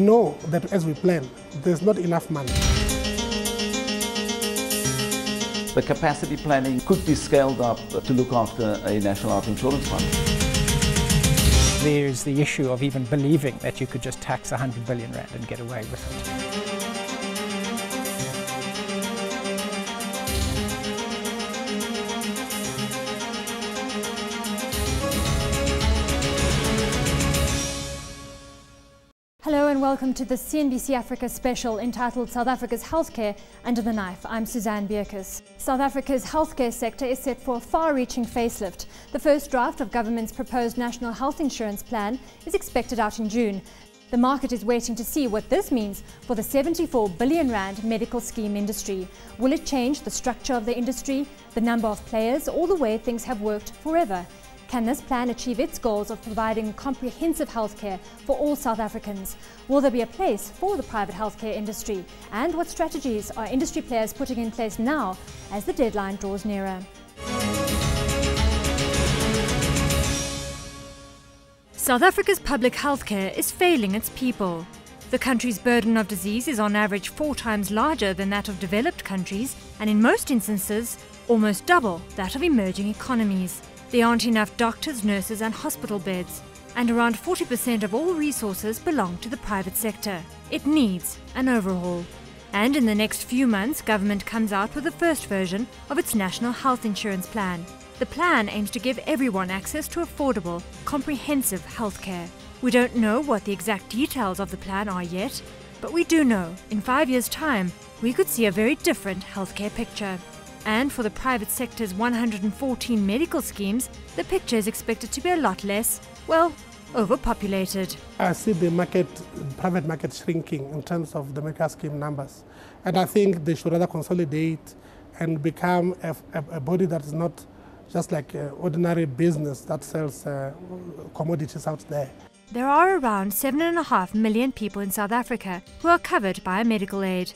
know that as we plan, there's not enough money. The capacity planning could be scaled up to look after a national health insurance fund. There's the issue of even believing that you could just tax 100 billion rand and get away with it. Hello and welcome to the CNBC Africa special entitled South Africa's Healthcare Under the Knife. I'm Suzanne Beukes. South Africa's healthcare sector is set for a far-reaching facelift. The first draft of government's proposed national health insurance plan is expected out in June. The market is waiting to see what this means for the 74 billion rand medical scheme industry. Will it change the structure of the industry, the number of players, or the way things have worked forever? Can this plan achieve its goals of providing comprehensive healthcare for all South Africans? Will there be a place for the private healthcare industry? And what strategies are industry players putting in place now as the deadline draws nearer? South Africa's public healthcare is failing its people. The country's burden of disease is on average 4 times larger than that of developed countries, and in most instances, almost double that of emerging economies. There aren't enough doctors, nurses and hospital beds, and around 40% of all resources belong to the private sector. It needs an overhaul. And in the next few months, government comes out with the first version of its national health insurance plan. The plan aims to give everyone access to affordable, comprehensive healthcare. We don't know what the exact details of the plan are yet, but we do know in 5 years' time, we could see a very different healthcare picture. And for the private sector's 114 medical schemes, the picture is expected to be a lot less, well, overpopulated. I see the private market shrinking in terms of the medical scheme numbers. And I think they should rather consolidate and become a body that is not just like ordinary business that sells commodities out there. There are around 7.5 million people in South Africa who are covered by a medical aid.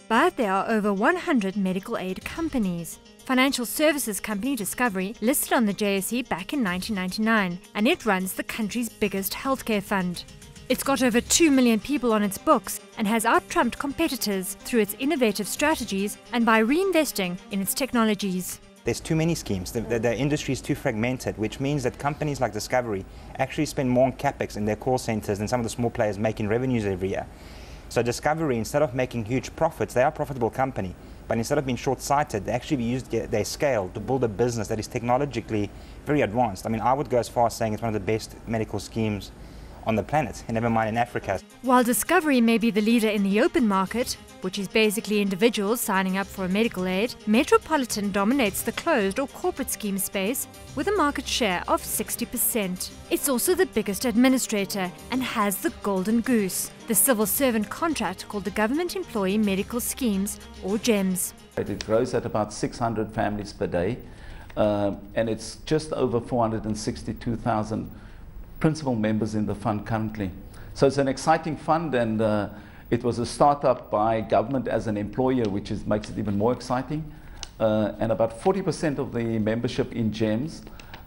But there are over 100 medical aid companies. Financial services company Discovery listed on the JSE back in 1999, and it runs the country's biggest healthcare fund. It's got over 2 million people on its books and has out-trumped competitors through its innovative strategies and by reinvesting in its technologies. There's too many schemes. The industry is too fragmented, which means that companies like Discovery actually spend more on capex in their call centers than some of the small players making revenues every year. So Discovery, instead of making huge profits, they are a profitable company, but instead of being short-sighted, they actually used their scale to build a business that is technologically very advanced. I mean, I would go as far as saying it's one of the best medical schemes on the planet, and never mind in Africa. While Discovery may be the leader in the open market, which is basically individuals signing up for a medical aid, Metropolitan dominates the closed or corporate scheme space with a market share of 60%. It's also the biggest administrator and has the golden goose, the civil servant contract called the Government Employee Medical Schemes, or GEMS. It grows at about 600 families per day, and it's just over 462,000 principal members in the fund currently. So it's an exciting fund, and it was a startup by government as an employer, which makes it even more exciting. And about 40% of the membership in GEMS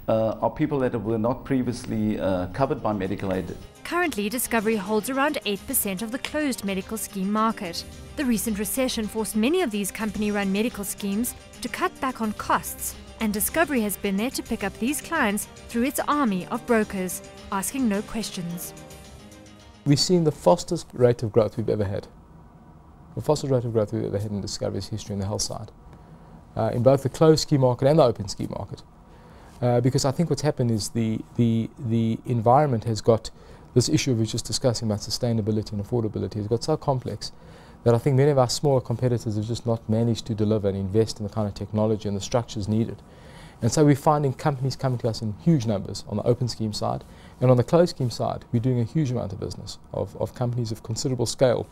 are people that were not previously covered by medical aid. Currently, Discovery holds around 8% of the closed medical scheme market. The recent recession forced many of these company-run medical schemes to cut back on costs, and Discovery has been there to pick up these clients through its army of brokers, asking no questions. We've seen the fastest rate of growth we've ever had. The fastest rate of growth we've ever had in Discovery's history in the health side, in both the closed scheme market and the open scheme market. Because I think what's happened is the environment has got this issue we were just discussing about sustainability and affordability has got so complex that I think many of our smaller competitors have just not managed to deliver and invest in the kind of technology and the structures needed. And so we're finding companies coming to us in huge numbers on the open scheme side, and on the closed scheme side we're doing a huge amount of business of companies of considerable scale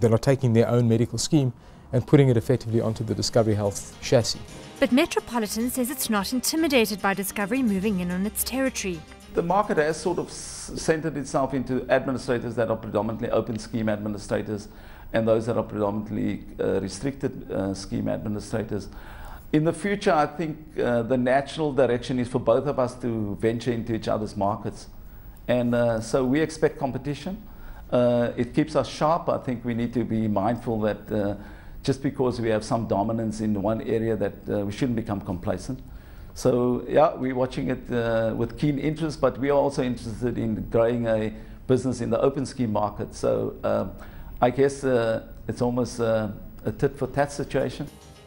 that are taking their own medical scheme and putting it effectively onto the Discovery Health chassis. But Metropolitan says it's not intimidated by Discovery moving in on its territory. The market has sort of centered itself into administrators that are predominantly open scheme administrators and those that are predominantly restricted scheme administrators. In the future, I think the natural direction is for both of us to venture into each other's markets. And so we expect competition. It keeps us sharp. I think we need to be mindful that just because we have some dominance in one area that we shouldn't become complacent. So yeah, we're watching it with keen interest, but we are also interested in growing a business in the open scheme market. So I guess it's almost a tit for tat situation.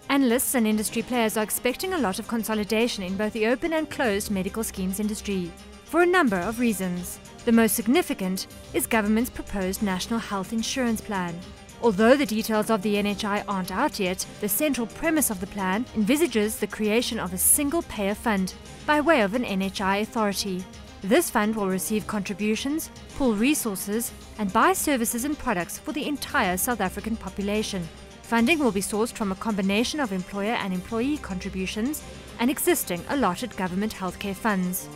Analysts and industry players are expecting a lot of consolidation in both the open and closed medical schemes industry, for a number of reasons. The most significant is government's proposed National Health Insurance Plan. Although the details of the NHI aren't out yet, the central premise of the plan envisages the creation of a single payer fund by way of an NHI authority. This fund will receive contributions, pool resources, and buy services and products for the entire South African population. Funding will be sourced from a combination of employer and employee contributions and existing allotted government healthcare funds.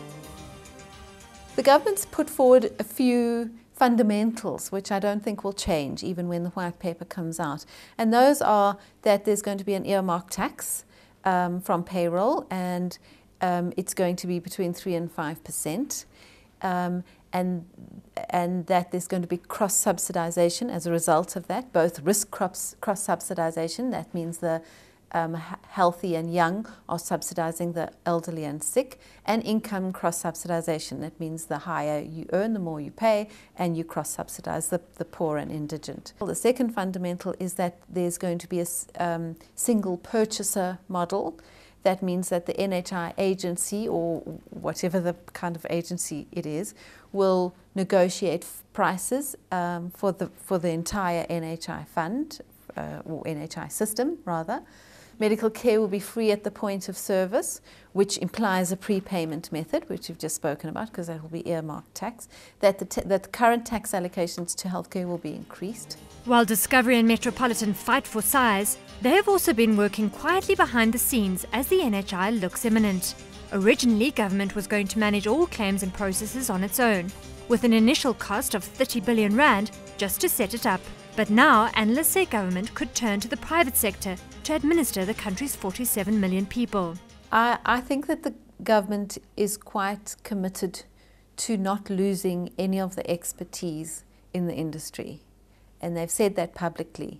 The government's put forward a few fundamentals which I don't think will change even when the white paper comes out. And those are that there's going to be an earmark tax from payroll, and it's going to be between 3 and 5%. And that there's going to be cross-subsidization as a result of that, both risk cross-subsidization, that means the healthy and young are subsidizing the elderly and sick, and income cross-subsidization, that means the higher you earn, the more you pay, and you cross-subsidize the poor and indigent. The second fundamental is that there's going to be a single purchaser model. That means that the NHI agency, or whatever the kind of agency it is, will negotiate prices for the entire NHI fund, or NHI system rather. Medical care will be free at the point of service, which implies a prepayment method, which we've just spoken about, because that will be earmarked tax. That the current tax allocations to healthcare will be increased. While Discovery and Metropolitan fight for size, they have also been working quietly behind the scenes as the NHI looks imminent. Originally, government was going to manage all claims and processes on its own, with an initial cost of 30 billion rand just to set it up. But now, analysts say government could turn to the private sector to administer the country's 47 million people. I think that the government is quite committed to not losing any of the expertise in the industry. And they've said that publicly.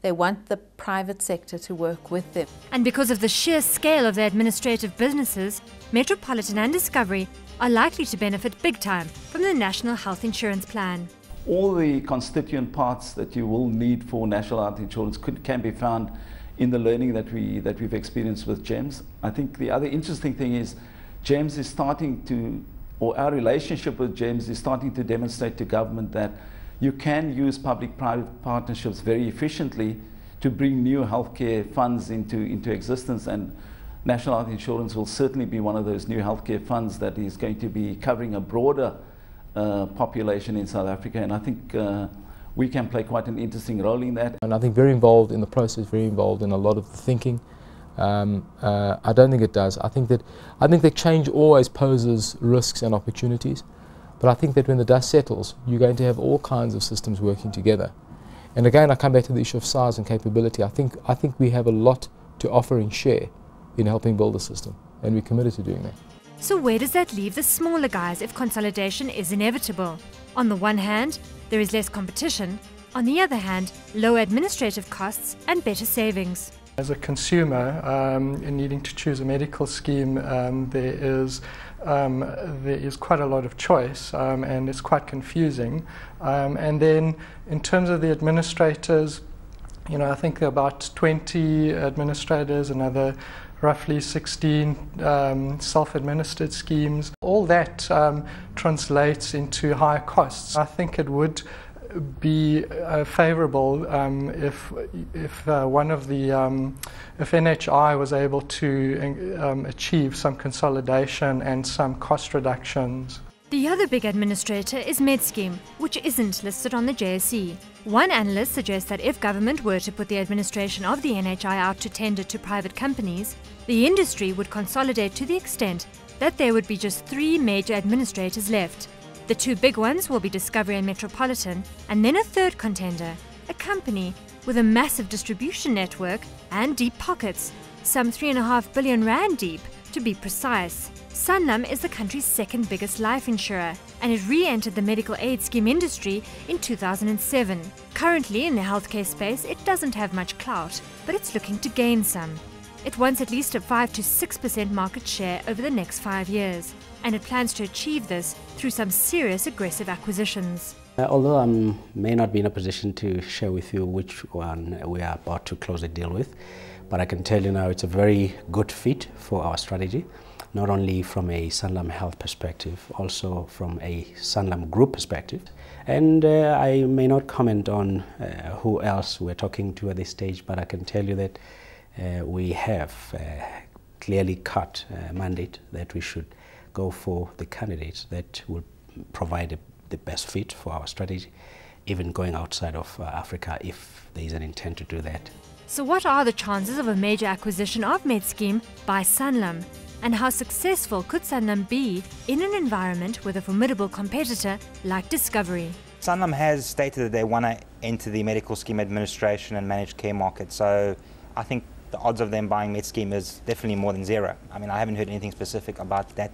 They want the private sector to work with them. And because of the sheer scale of their administrative businesses, Metropolitan and Discovery are likely to benefit big time from the National Health Insurance Plan. All the constituent parts that you will need for national health insurance can be found in the learning that we've experienced with GEMS. I think the other interesting thing is GEMS is starting to, or our relationship with GEMS is starting to demonstrate to government that you can use public-private partnerships very efficiently to bring new healthcare funds into existence, and national health insurance will certainly be one of those new healthcare funds that is going to be covering a broader population in South Africa, and I think we can play quite an interesting role in that. And I think very involved in the process, very involved in a lot of the thinking. I don't think it does. I think that change always poses risks and opportunities, but I think that when the dust settles, you're going to have all kinds of systems working together. And again, I come back to the issue of size and capability. I think we have a lot to offer and share in helping build a system, and we're committed to doing that. So where does that leave the smaller guys if consolidation is inevitable? On the one hand, there is less competition. On the other hand, lower administrative costs and better savings. As a consumer, in needing to choose a medical scheme, there is quite a lot of choice, and it's quite confusing. And then in terms of the administrators, I think there are about 20 administrators, another roughly 16 self-administered schemes. All that translates into higher costs. I think it would be favourable if NHI was able to achieve some consolidation and some cost reductions. The other big administrator is MedScheme, which isn't listed on the JSE. One analyst suggests that if government were to put the administration of the NHI out to tender to private companies, the industry would consolidate to the extent that there would be just 3 major administrators left. The 2 big ones will be Discovery and Metropolitan, and then a third contender, a company with a massive distribution network and deep pockets, some 3.5 billion rand deep to be precise. Sanlam is the country's second biggest life insurer. and it re-entered the medical aid scheme industry in 2007. Currently, in the healthcare space, it doesn't have much clout, but it's looking to gain some. It wants at least a 5 to 6% market share over the next 5 years, and it plans to achieve this through some serious aggressive acquisitions. Although I may not be in a position to share with you which one we are about to close a deal with, but I can tell you now it's a very good fit for our strategy, not only from a Sanlam Health perspective, also from a Sanlam Group perspective. And I may not comment on who else we're talking to at this stage, but I can tell you that we have clearly cut a mandate that we should go for the candidates that will provide the best fit for our strategy, even going outside of Africa if there is an intent to do that. So what are the chances of a major acquisition of MedScheme by Sanlam? And how successful could Sanlam be in an environment with a formidable competitor like Discovery? Sanlam has stated that they want to enter the medical scheme administration and managed care market, so I think the odds of them buying MedScheme is definitely more than zero. I mean, I haven't heard anything specific about that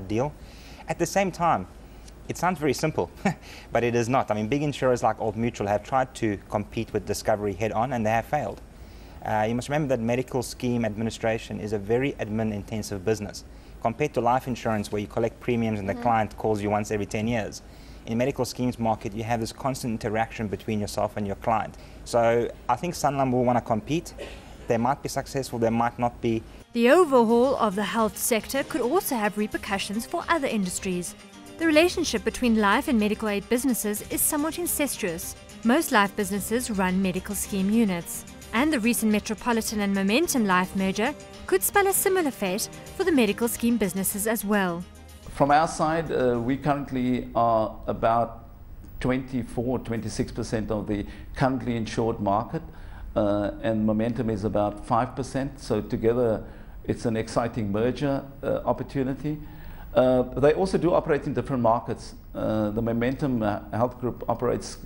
deal. At the same time, it sounds very simple, but it is not. I mean, big insurers like Old Mutual have tried to compete with Discovery head-on, and they have failed. You must remember that medical scheme administration is a very admin-intensive business. Compared to life insurance, where you collect premiums and the client calls you once every 10 years. In medical schemes market, you have this constant interaction between yourself and your client. So I think Sanlam will want to compete. They might be successful, they might not be. The overhaul of the health sector could also have repercussions for other industries. The relationship between life and medical aid businesses is somewhat incestuous. Most life businesses run medical scheme units, and the recent Metropolitan and Momentum Life merger could spell a similar fate for the medical scheme businesses as well. From our side, we currently are about 24-26% of the currently insured market, and Momentum is about 5%, so together it's an exciting merger opportunity. They also do operate in different markets. The Momentum Health Group operates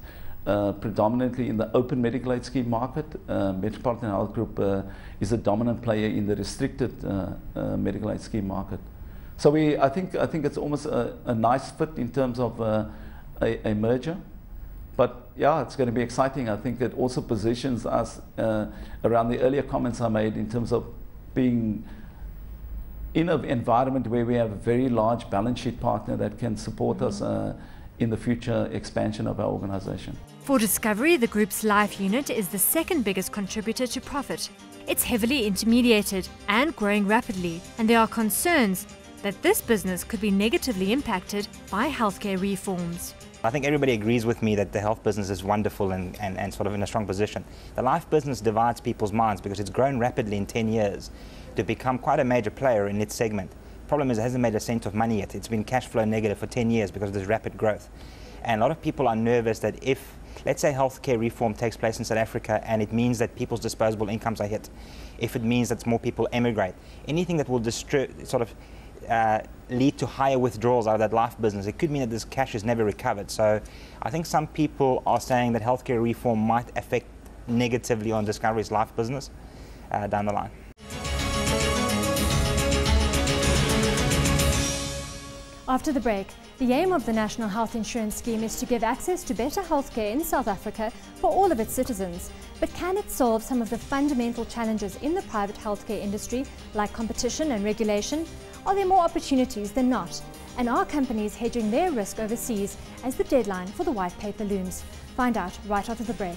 predominantly in the open medical aid scheme market. Metropolitan Health Group is a dominant player in the restricted medical aid scheme market. So I think it's almost a nice fit in terms of a merger. But yeah, it's going to be exciting. I think it also positions us around the earlier comments I made in terms of being in an environment where we have a very large balance sheet partner that can support us in the future expansion of our organization. For Discovery, the group's life unit is the second biggest contributor to profit. It's heavily intermediated and growing rapidly, and there are concerns that this business could be negatively impacted by healthcare reforms. I think everybody agrees with me that the health business is wonderful and sort of in a strong position. The life business divides people's minds because it's grown rapidly in 10 years to become quite a major player in its segment. Problem is it hasn't made a cent of money yet. It's been cash flow negative for 10 years because of this rapid growth. And a lot of people are nervous that if, let's say, healthcare reform takes place in South Africa and it means that people's disposable incomes are hit, if it means that more people emigrate, anything that will lead to higher withdrawals out of that life business, it could mean that this cash is never recovered. So I think some people are saying that healthcare reform might affect negatively on Discovery's life business down the line. After the break, the aim of the National Health Insurance Scheme is to give access to better healthcare in South Africa for all of its citizens. But can it solve some of the fundamental challenges in the private healthcare industry, like competition and regulation? Are there more opportunities than not? And are companies hedging their risk overseas as the deadline for the white paper looms? Find out right after the break.